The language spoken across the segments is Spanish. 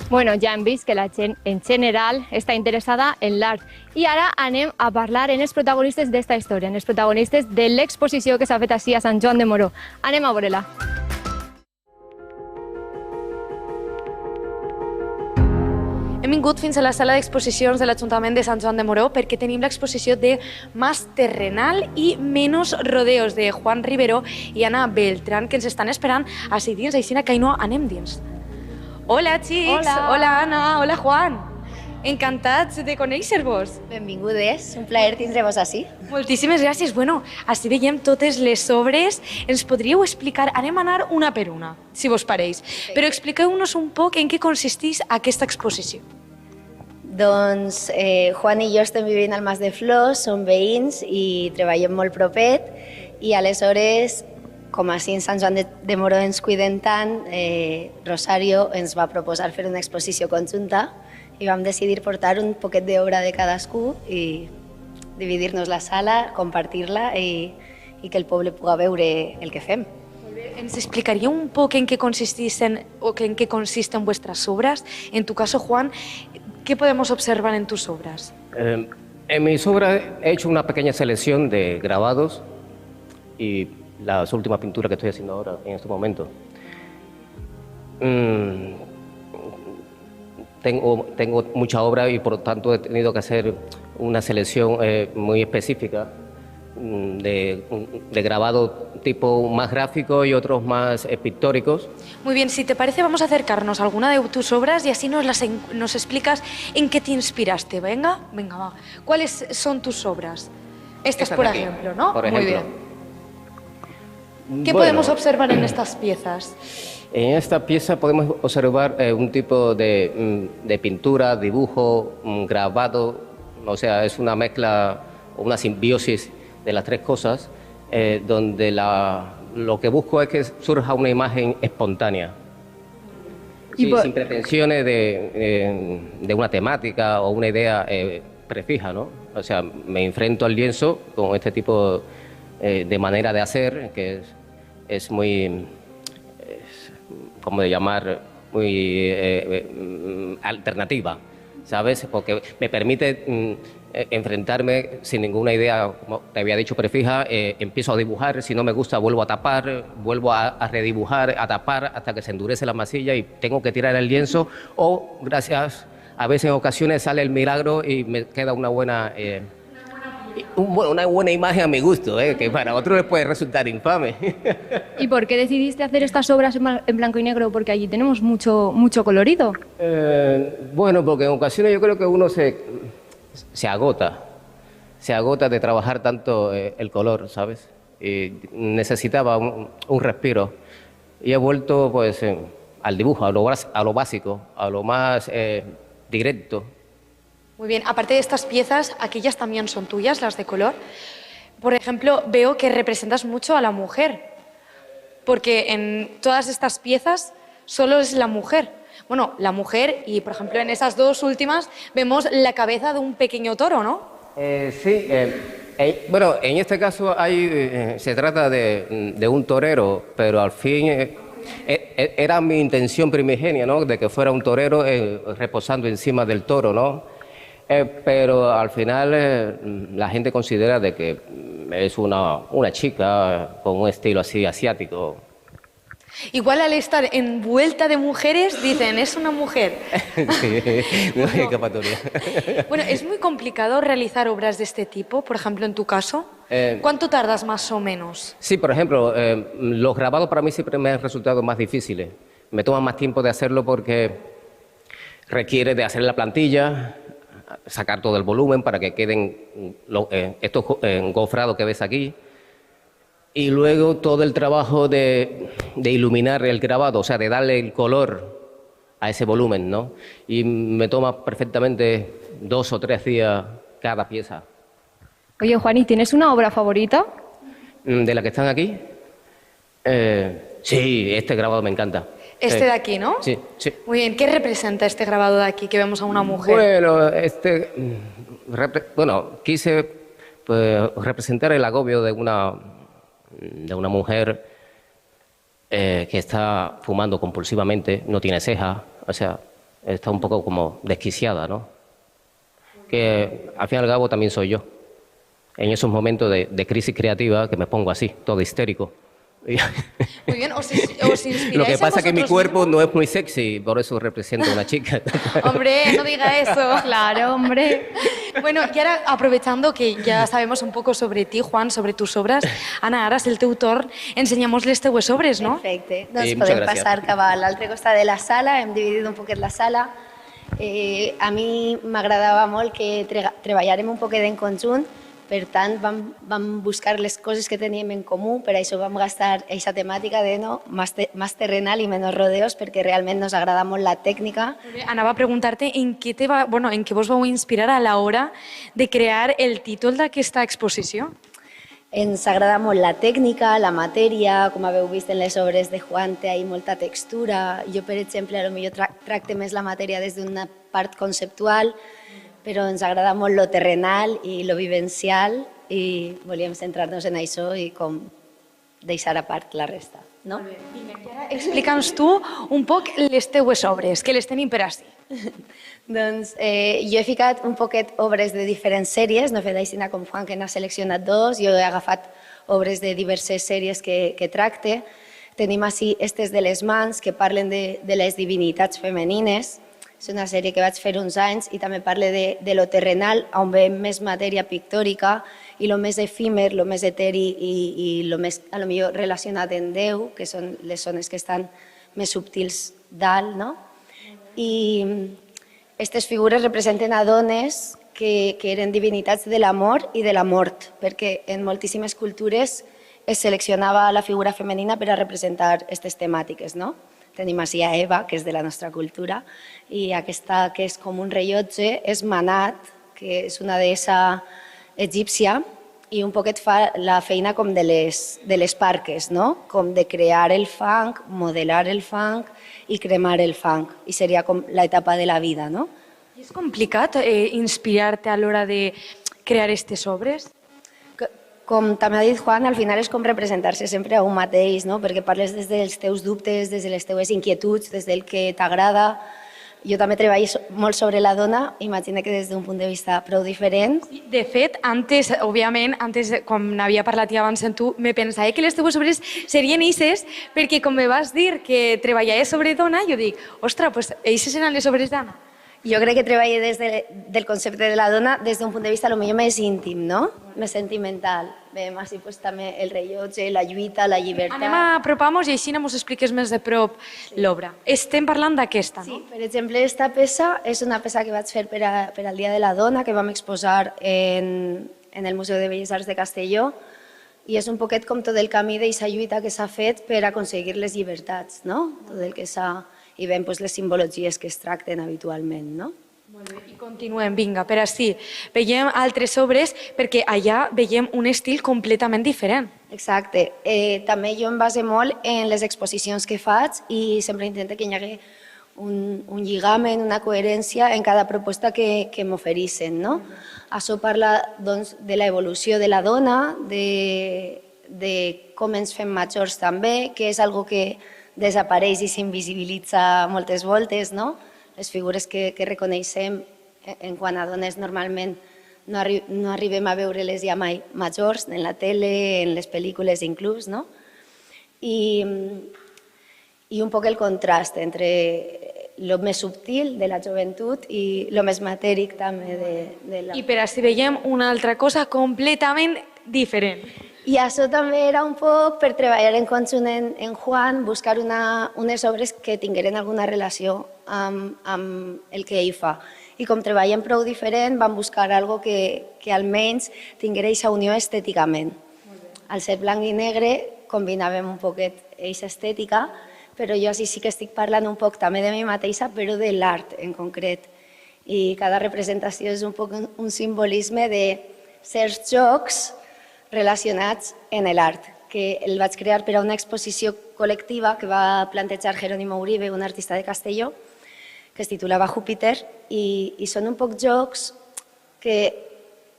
Bueno, ja hem vist que la gent en general està interessada en l'art. I ara anem a parlar en els protagonistes d'esta història, en els protagonistes de l'exposició que s'ha fet així a Sant Joan de Moró. Anem a veure-la. Hem vingut fins a la sala d'exposicions de l'Ajuntament de Sant Joan de Moró perquè tenim l'exposició de Más Terrenal i Menos Rodeos de Juan Rivero i Ana Beltrán, que ens estan esperant així dins. Així que Ainhoa, anem dins. Hola, xics! Hola, Ana! Hola, Juan! Encantats de conèixer-vos. Benvingudes, un plaer tindre-vos així. Moltíssimes gràcies. Bueno, així veiem totes les obres. Ens podríeu explicar, anem a anar una per una, si vos pareix, però expliqueu-nos un poc en què consisteix aquesta exposició. Doncs Juan i jo estem vivint al Mas de Flors, som veïns i treballem molt propet i aleshores, com així en Sant Joan de Moró ens cuidem tant, Rosario ens va proposar fer una exposició conjunta i vam decidir portar un poquet d'obra de cadascú i dividir-nos la sala, compartir-la i que el poble pugui veure el que fem. ¿Ens explicaría un poco en qué consisten vuestras obras? En tu caso, Juan, ¿qué podemos observar en tus obras? En mis obras he hecho una pequeña selección de grabados y las últimas pinturas que estoy haciendo ahora, en este momento. Tengo mucha obra y por lo tanto he tenido que hacer una selección muy específica de grabado tipo más gráfico y otros más pictóricos. Muy bien, si te parece vamos a acercarnos a alguna de tus obras y así nos explicas en qué te inspiraste. Venga, va. ¿Cuáles son tus obras? Estas por ejemplo, ¿no? Por ejemplo. Muy bien. ¿Qué podemos observar en estas piezas? En esta pieza podemos observar un tipo de pintura, dibujo, grabado, o sea, es una mezcla, una simbiosis de las tres cosas, donde lo que busco es que surja una imagen espontánea, sí, sin pretensiones de una temática o una idea prefija, ¿no? O sea, me enfrento al lienzo con este tipo de manera de hacer, que es muy, ¿cómo de llamar?, muy alternativa, ¿sabes? Porque me permite enfrentarme sin ninguna idea, como te había dicho, prefija. Empiezo a dibujar, si no me gusta vuelvo a tapar, vuelvo a redibujar, a tapar hasta que se endurece la masilla y tengo que tirar el lienzo, o gracias, a veces en ocasiones sale el milagro y me queda una buena imagen a mi gusto, que para otros les puede resultar infame. ¿Y por qué decidiste hacer estas obras en blanco y negro? Porque allí tenemos mucho colorido. Bueno, porque en ocasiones yo creo que uno se agota de trabajar tanto el color, ¿sabes? Y necesitaba un respiro. Y he vuelto pues al dibujo, a lo básico, a lo más directo. Muy bien, aparte de estas piezas, aquellas también son tuyas, las de color. Por ejemplo, veo que representas mucho a la mujer, porque en todas estas piezas solo es la mujer. Bueno, la mujer y, por ejemplo, en esas dos últimas vemos la cabeza de un pequeño toro, ¿no? Sí, bueno, en este caso se trata de un torero, pero al fin era mi intención primigenia, ¿no?, de que fuera un torero reposando encima del toro, ¿no? Pero al final la gente considera de que es una chica con un estilo así asiático. Igual al estar envuelta de mujeres dicen, es una mujer. Sí, no hay escapatoria. Bueno, ¿es muy complicado realizar obras de este tipo, por ejemplo, en tu caso? ¿Cuánto tardas más o menos? Sí, por ejemplo, los grabados para mí siempre me han resultado más difíciles. Me toma más tiempo de hacerlo porque requiere de hacer la plantilla, sacar todo el volumen para que queden estos engofrados que ves aquí, y luego todo el trabajo de iluminar el grabado, o sea, de darle el color a ese volumen, ¿no? Y me toma perfectamente 2 o 3 días cada pieza. Oye, Juan, ¿y tienes una obra favorita? ¿De las que están aquí? Sí, este grabado me encanta. Este de aquí, ¿no? Sí, sí. Muy bien, ¿qué representa este grabado de aquí que vemos a una mujer? Bueno, quise pues, representar el agobio de una mujer que está fumando compulsivamente, no tiene ceja, o sea, está un poco como desquiciada, ¿no? Que al fin y al cabo también soy yo. En esos momentos de crisis creativa que me pongo así, todo histérico. Muy bien, ¿os inspiráis Lo que a pasa es que mi vosotros cuerpo mismos? no es muy sexy, por eso represento a una chica. Hombre, no diga eso. Claro, hombre. Bueno, y ara, aprovechando que ja sabemos un poco sobre ti, Juan, sobre tus obres, Anna, ara és el teu torn, ensenyem-nos les teues obres, no? Perfecte. Doncs muchas podem gracias. passar cap a l'altre costat de la sala, hem dividit un poquet la sala. A mi m'agradava molt que treballàrem un poquet en conjunt, per tant vam buscar les coses que teníem en comú, per això vam gastar aquesta temàtica de no, más terrenal i menys rodeos, perquè realment ens agrada molt la tècnica. Anava a preguntar-te en què vos vau inspirar a l'hora de crear el títol d'aquesta exposició. Ens agrada molt la tècnica, la matèria, com haveu vist en les obres de Juan, té ahí molta textura. Jo, per exemple, potser tracte més la matèria des d'una part conceptual, però ens agrada molt lo terrenal i lo vivencial i volíem centrar-nos en això i com deixar a part la resta. No? Explica'ns tu un poc les teues obres, que les tenim per ací. Doncs jo he ficat un poquet obres de diferents sèries, no he fet així com Juan, que n'ha seleccionat dos, jo he agafat obres de diverses sèries que tracte. Tenim així estes de les mans, que parlen de les divinitats femenines. És una sèrie que vaig fer uns anys i també parla de lo terrenal, on veiem més matèria pictòrica i lo més efímer, lo més eteri i lo més, a lo millor, relacionat en Déu, que són les zones que estan més subtils dalt, no? I aquestes figures representen a dones que eren divinitats de l'amor i de la mort, perquè en moltíssimes cultures es seleccionava la figura femenina per a representar aquestes temàtiques, no? Tenim així a Eva, que és de la nostra cultura, i aquesta, que és com un rellotge, és Manat, que és una deessa egípcia, i un poquet fa la feina com de les parques, no? Com de crear el fang, modelar el fang i cremar el fang. I seria com l'etapa de la vida, no? I és complicat inspirar-te a l'hora de crear aquestes obres? Com també ha dit Juan, al final és com representar-se sempre a un mateix, no? Perquè parles des dels teus dubtes, des de les teves inquietuds, des del que t'agrada. Jo també treballo molt sobre la dona, imagina que des d'un punt de vista prou diferent. De fet, antes, òbviament, quan n'havia parlat ja abans amb tu, me pensava que les teves obres serien eixes, perquè com me vas dir que treballaves sobre dona, jo dic, ostres, doncs eixes eren les obres d'Anna. Jo crec que treballo des del concepte de la dona des d'un punt de vista potser més íntim, no? Més sentimental. Veiem així també el rellotge, la lluita, la llibertat. Anem a apropar-nos i així ens expliques més de prop l'obra. Estem parlant d'aquesta, no? Sí, per exemple, aquesta peça és una peça que vaig fer per al Dia de la Dona, que vam exposar en el Museu de Belles Arts de Castelló, i és un poquet com tot el camí d'aquesta lluita que s'ha fet per aconseguir les llibertats, no? Tot el que s'ha... i veiem les simbologies que es tracten habitualment, no? Molt bé, i continuem, vinga, per així. Veiem altres obres perquè allà veiem un estil completament diferent. Exacte. També jo em base molt en les exposicions que faig i sempre intento que hi hagi un lligament, una coherència en cada proposta que m'ofereixen, no? Això parla doncs, de l'evolució de la dona, de com ens fem majors també, que és algo que desapareix i s'invisibilitza moltes voltes, no? Les figures que reconeixem en quant a dones normalment no arribem a veure-les ja mai majors, en la tele, en les pel·lícules inclús, no? I un poc el contrast entre lo més subtil de la joventut i lo més matèric també de la... I per així veiem una altra cosa completament diferent. I això també era un poc per treballar en conjunt en Juan, buscar unes obres que tingueren alguna relació amb el que ell fa. I com treballem prou diferent, vam buscar algo que almenys tinguera aquesta unió estèticament. Al ser blanc i negre combinàvem un poquet aquesta estètica, però jo sí que estic parlant un poc també de mi mateixa, però de l'art en concret. I cada representació és un poc un simbolisme de certs jocs relacionats en l'art, que el vaig crear per a una exposició col·lectiva que va plantejar Jerónimo Uribe, un artista de Castelló, que es titulava Júpiter, i són un poc jocs que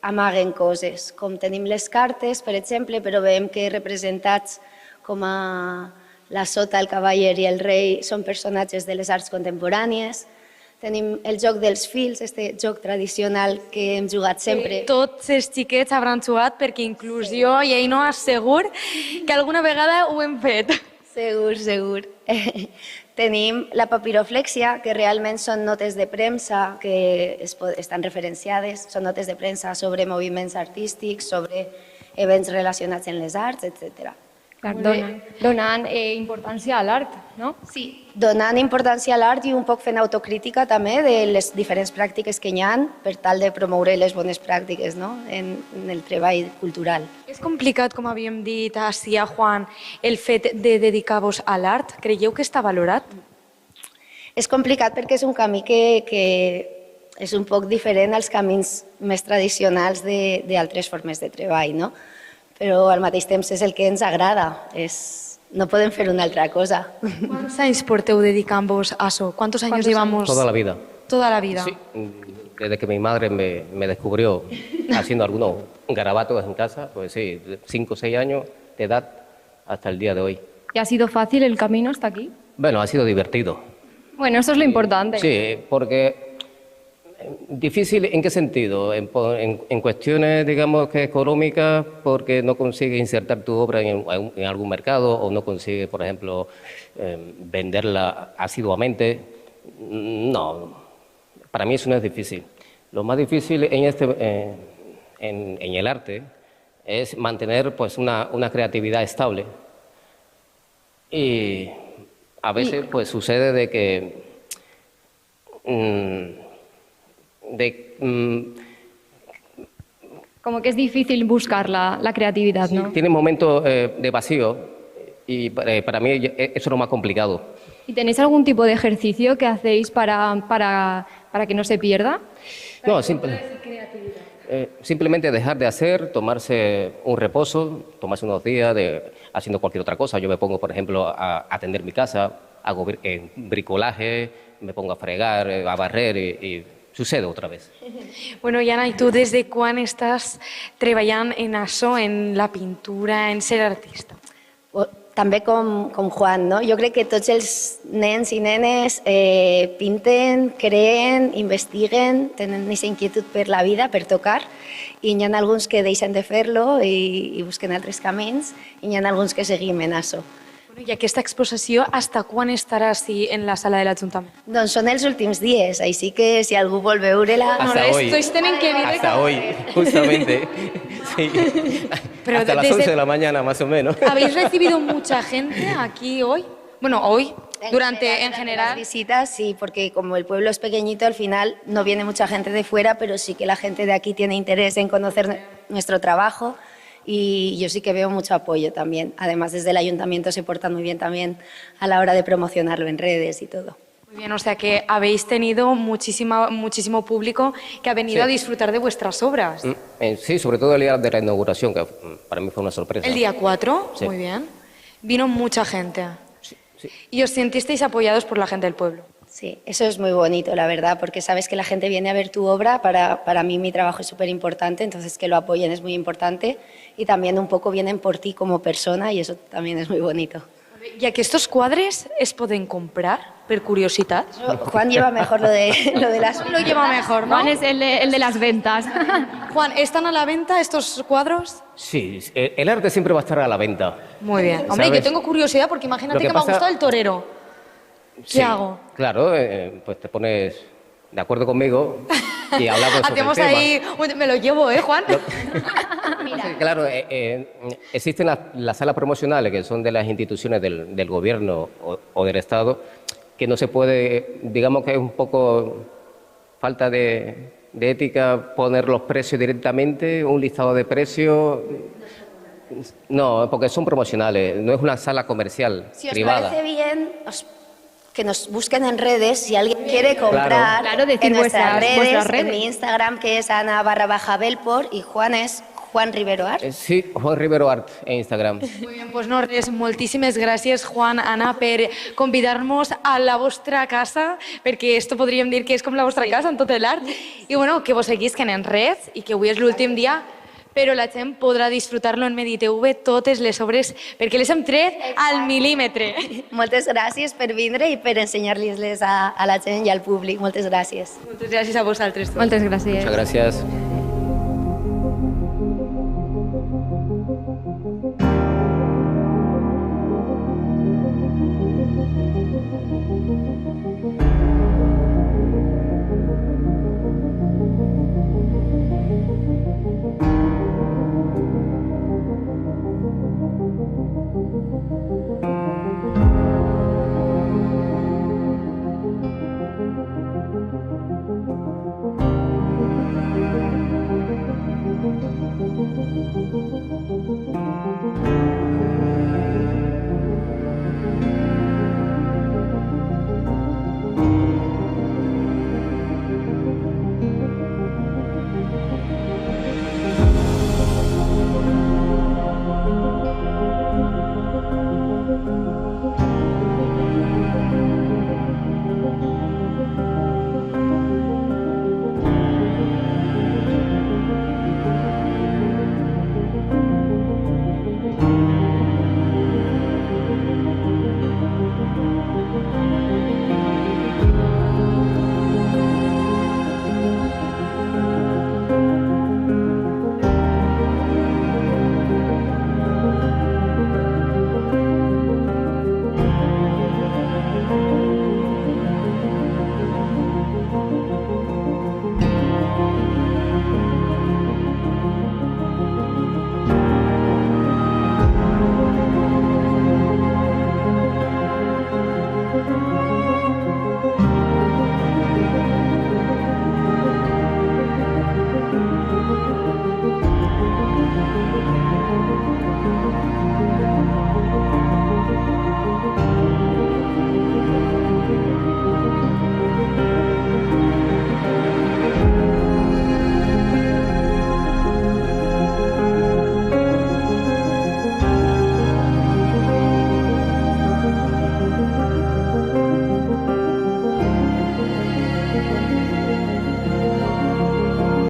amaguen coses, com tenim les cartes, per exemple, però veiem que representats com a la sota, el cavaller i el rei són personatges de les arts contemporànies. Tenim el joc dels fils, este joc tradicional que hem jugat sempre. Tots els xiquets hauran jugat perquè inclús jo i ell no assegur que alguna vegada ho hem fet. Segur, segur. Tenim la papiroflexia, que realment són notes de premsa que estan referenciades, són notes de premsa sobre moviments artístics, sobre events relacionats amb les arts, etc. Clar, donant importància a l'art, no? Sí, donant importància a l'art i un poc fent autocrítica també de les diferents pràctiques que hi ha per tal de promoure les bones pràctiques, no? en el treball cultural. És complicat, com havíem dit així a Juan, el fet de dedicar-vos a l'art? Creieu que està valorat? És complicat perquè és un camí que és un poc diferent als camins més tradicionals d'altres formes de treball, no? Però al mateix temps és el que ens agrada, no podem fer una altra cosa. ¿Cuántos años porteu dedicant-vos a eso? ¿Cuántos años llevamos? Toda la vida. Toda la vida. Sí, desde que mi madre me descubrió haciendo algunos garabatos en casa, pues sí, 5 o 6 años de edad hasta el día de hoy. ¿Y ha sido fácil el camino hasta aquí? Bueno, ha sido divertido. Bueno, eso es lo importante. Sí, porque difícil ¿en qué sentido? En cuestiones, digamos, que económicas, porque no consigues insertar tu obra en algún mercado o no consigues, por ejemplo, venderla asiduamente. No, para mí eso no es difícil. Lo más difícil en el arte es mantener pues una creatividad estable. Y a veces pues sucede de que como que es difícil buscar la creatividad, ¿no? Tiene momentos de vacío y para mí eso es lo más complicado. ¿Y tenéis algún tipo de ejercicio que hacéis para que no se pierda? No, simplemente dejar de hacer, tomarse un reposo, tomarse unos días haciendo cualquier otra cosa. Yo me pongo, por ejemplo, a atender mi casa, hago bricolaje, me pongo a fregar, a barrer y sucede otra vez. Bueno, i Anna, i tu des de quan estàs treballant en això, en la pintura, en ser artista? També com Juan, no? Jo crec que tots els nens i nenes pinten, creen, investiguen, tenen aquesta inquietud per la vida, per tocar, i hi ha alguns que deixen de fer-lo i busquen altres camins, i hi ha alguns que seguim en això. I aquesta exposició, hasta quan estarà en la sala de l'Ajuntament? Doncs són els últims dies, així que si algú vol veure-la... Hasta hoy. Hasta hoy, justamente. Sí. Pero hasta las 11 de la mañana, más o menos. ¿Habéis recibido mucha gente aquí hoy? Bueno, hoy, en general. Las visitas, sí, porque como el pueblo es pequeñito, al final no viene mucha gente de fuera, pero sí que la gente de aquí tiene interés en conocer nuestro trabajo. Y yo sí que veo mucho apoyo también. Además, desde el ayuntamiento se portan muy bien también a la hora de promocionarlo en redes y todo. Muy bien, o sea que habéis tenido muchísimo público que ha venido a disfrutar de vuestras obras. Sí, sobre todo el día de la inauguración, que para mí fue una sorpresa. ¿El día 4? Sí. Muy bien. Vino mucha gente. Sí. ¿Y os sentisteis apoyados por la gente del pueblo? Sí, eso es muy bonito, la verdad, porque sabes que la gente viene a ver tu obra. Para mí mi trabajo es súper importante, entonces que lo apoyen es muy importante. Y también un poco vienen por ti como persona y eso también es muy bonito. ¿Y aquests quadres es poden comprar, per curiositat? Juan lleva mejor lo de las... Lo lleva mejor, ¿no? Juan es el de las ventas. Juan, ¿están a la venta estos cuadros? Sí, el arte siempre va a estar a la venta. Muy bien. Hombre, ¿sabes? yo tengo curiosidad porque imagínate que me ha gustado el torero. ¿Qué hago? Claro, pues te pones de acuerdo conmigo y hablamos sobre Hacemos el tema. ahí... Me lo llevo, Juan? Claro, existen las salas promocionales que son de las instituciones del gobierno o del Estado, que no se puede, digamos que es un poco falta de ética poner los precios directamente, un listado de precios. No, porque son promocionales, no es una sala comercial Si os privada. parece bien, que nos busquen en redes, si alguien quiere comprar, Claro, decir en nuestras vuestras redes. en mi Instagram, que es Ana_Belpor, y Juan es Juan Rivero Art. Sí, Juan Rivero Art en Instagram. Muy bien, pues no res, moltíssimes gràcies, Juan, Anna, per convidar-nos a la vostra casa, perquè esto podríem dir que és com la vostra casa en tot l'art. I bueno, que vos seguisquen en res i que avui és l'últim dia però la gent podrà disfrutar-lo en MediTV totes les obres, perquè les hem tret al mil·límetre. Moltes gràcies per vindre i per ensenyar-les a la gent i al públic. Moltes gràcies. Moltes gràcies a vosaltres tots. Moltes gràcies. Muchas gracias. Thank you.